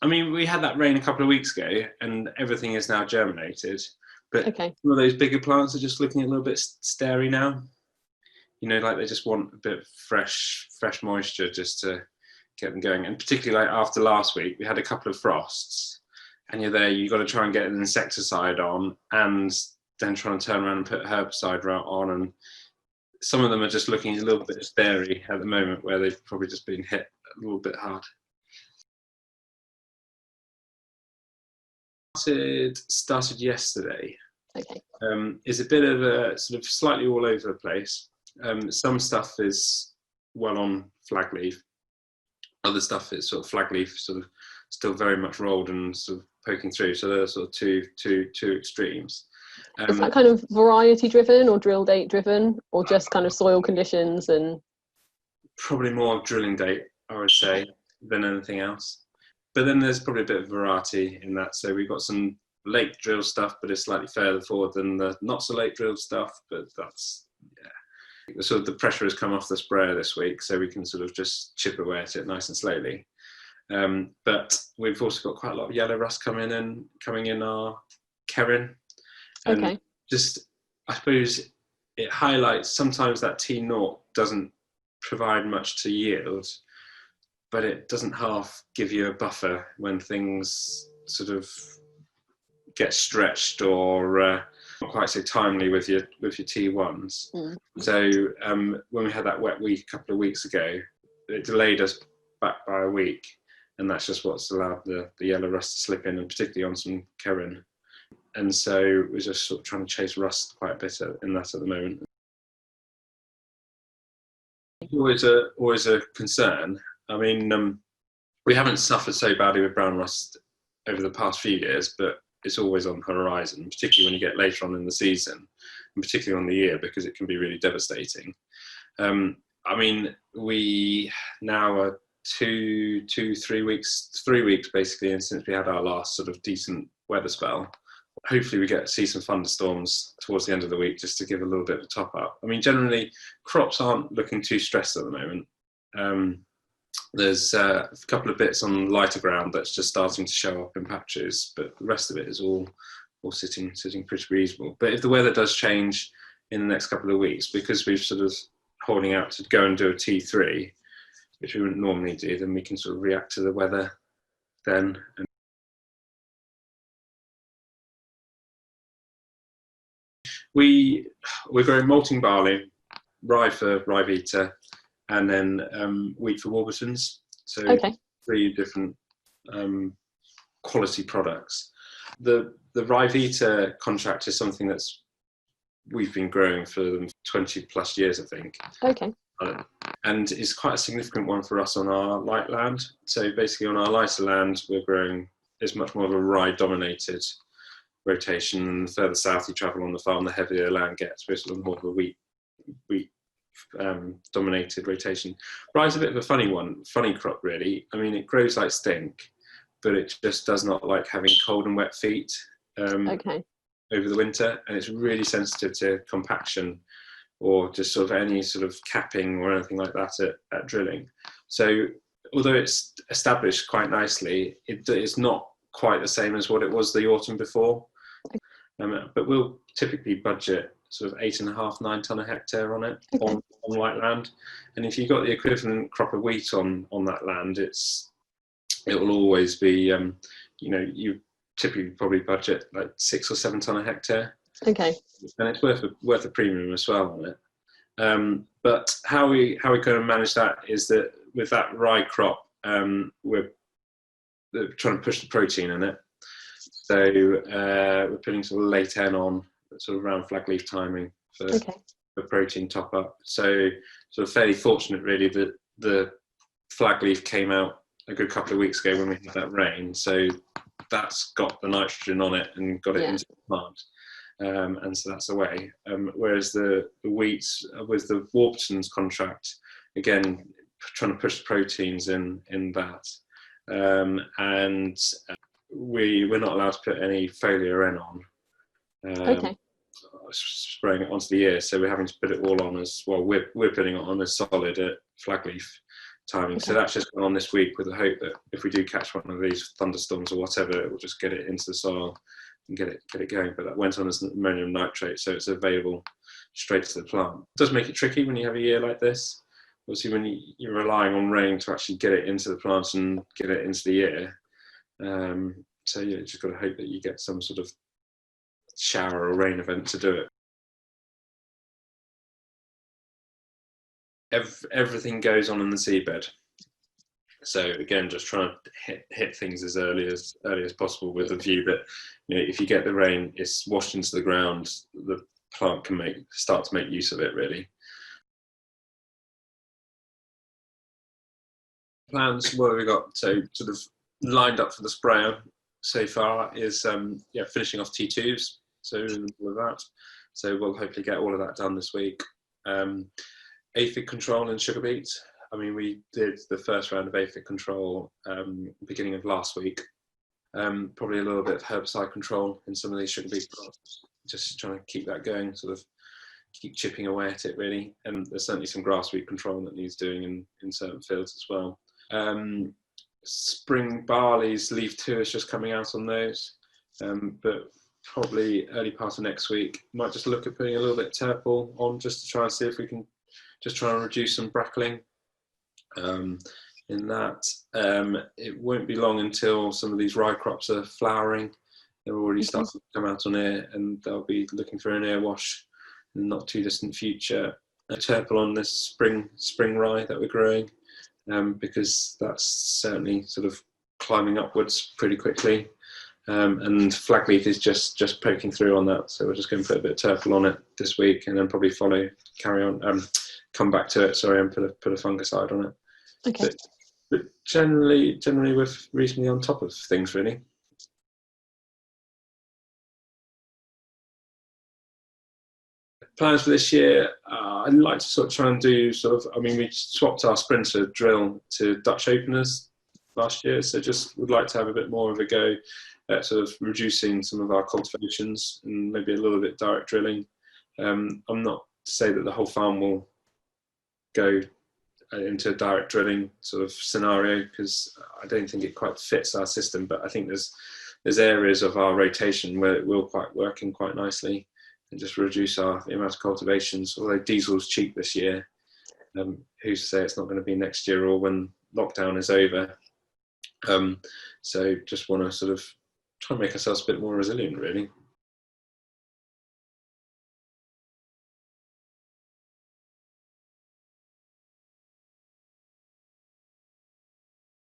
I mean, we had that rain a couple of weeks ago, and everything is now germinated. But Okay. some of those bigger plants are just looking a little bit starey now. You know, like they just want a bit of fresh moisture just to get them going. And particularly like after last week, we had a couple of frosts, and you're there, you've got to try and get an insecticide on, and then trying to turn around and put herbicide on. And some of them are just looking a little bit starey at the moment, where they've probably just been hit a little bit hard. Started yesterday. Okay. Is a bit of a sort of slightly all over the place. Some stuff is well on flag leaf. Other stuff is sort of flag leaf, sort of still very much rolled and sort of poking through. So there are sort of two extremes. Is that kind of variety driven or drill date driven, or just kind of soil conditions? And probably more drilling date, I would say, than anything else. But then there's probably a bit of variety in that. So we've got some late drill stuff, but it's slightly further forward than the not so late drilled stuff. But that's, yeah. Sort of the pressure has come off the sprayer this week, so we can sort of just chip away at it nice and slowly. But we've also got quite a lot of yellow rust coming in our Kerin. And okay. just, I suppose it highlights sometimes that T0 doesn't provide much to yield, but it doesn't half give you a buffer when things sort of get stretched or not quite so timely with your T1s. So when we had that wet week a couple of weeks ago, it delayed us back by a week, and that's just what's allowed the yellow rust to slip in, and particularly on some Kerin. And so we're just sort of trying to chase rust quite a bit in that at the moment. Always a concern. I mean, we haven't suffered so badly with brown rust over the past few years, but it's always on the horizon, particularly when you get later on in the season, and particularly on the year, because it can be really devastating. I mean, we now are 3 weeks basically, and since we had our last sort of decent weather spell. Hopefully we get to see some thunderstorms towards the end of the week just to give a little bit of a top up. I mean, generally crops aren't looking too stressed at the moment. There's a couple of bits on lighter ground that's just starting to show up in patches, but the rest of it is all sitting pretty reasonable. But if the weather does change in the next couple of weeks, because we've sort of holding out to go and do a T3, which we wouldn't normally do, then we can sort of react to the weather then. We're growing malting barley, rye for rye vita, and then wheat for Warburtons. So 3 different quality products. The rye vita contract is something that's we've been growing for 20 plus years, I think. Okay. And it's quite a significant one for us on our light land. So basically on our lighter land, we're growing, it's much more of a rye dominated rotation, and the further south you travel on the farm, the heavier the land gets. We're sort of more of a wheat dominated rotation. Rye's a bit of a funny crop really. I mean, it grows like stink, but it just does not like having cold and wet feet over the winter, and it's really sensitive to compaction or just sort of any sort of capping or anything like that at drilling. So although it's established quite nicely, it's not quite the same as what it was the autumn before. But we'll typically budget sort of 8.5, 9 tonne a hectare on it on white land. And if you've got the equivalent crop of wheat on that land, it will always be, you typically probably budget like 6 or 7 tonne a hectare. Okay. And it's worth a premium as well on it. But how we going to manage that is that with that rye crop, we're trying to push the protein in it. So we're putting sort of late N on, sort of around flag leaf timing for protein top up. So sort of fairly fortunate really that the flag leaf came out a good couple of weeks ago when we had that rain. So that's got the nitrogen on it and got it into the plant. And so that's away. Whereas the wheat with the Warburtons contract, again, trying to push the proteins in that. And we're not allowed to put any foliar N on. Spraying it onto the ear, so we're having to put it all on as well. We're putting it on as solid at flag leaf, timing. So that's just gone on this week with the hope that if we do catch one of these thunderstorms or whatever, it will just get it into the soil and get it going. But that went on as ammonium nitrate, so it's available straight to the plant. It does make it tricky when you have a year like this. Obviously, when you're relying on rain to actually get it into the plant and get it into the air. So you just got to hope that you get some sort of shower or rain event to do it. Everything goes on in the seabed. So again, just trying to hit things as early as possible with the view that, if you get the rain, it's washed into the ground, the plant can start to make use of it really. Plans, what have we got? So sort of lined up for the sprayer so far is finishing off T2s, so in the middle of that. So we'll hopefully get all of that done this week. Aphid control and sugar beet. I mean, we did the first round of aphid control beginning of last week. Probably a little bit of herbicide control in some of these sugar beet plots. Just trying to keep that going, sort of keep chipping away at it really. And there's certainly some grass weed control that needs doing in certain fields as well. Spring barley's leaf 2 is just coming out on those, but probably early part of next week might just look at putting a little bit of terpal on just to try and see if we can just try and reduce some brackling in that. It won't be long until some of these rye crops are flowering. They're already starting to come out on air, and they'll be looking for an air wash in the not too distant future. Terpal on this spring rye that we're growing, because that's certainly sort of climbing upwards pretty quickly. And flagleaf is just poking through on that, so we're just going to put a bit of terpal on it this week, and then probably come back to it, and put a fungicide on it. Okay. But generally we're reasonably on top of things really. Plans for this year, I'd like to sort of try and do we swapped our Sprinter drill to Dutch openers last year, so just would like to have a bit more of a go at sort of reducing some of our cultivations and maybe a little bit direct drilling. I'm not to say that the whole farm will go into a direct drilling sort of scenario, because I don't think it quite fits our system, but I think there's areas of our rotation where it will work in quite nicely and just reduce the amount of cultivations. Although diesel's cheap this year, who's to say it's not going to be next year or when lockdown is over. So just want to sort of try and make ourselves a bit more resilient really.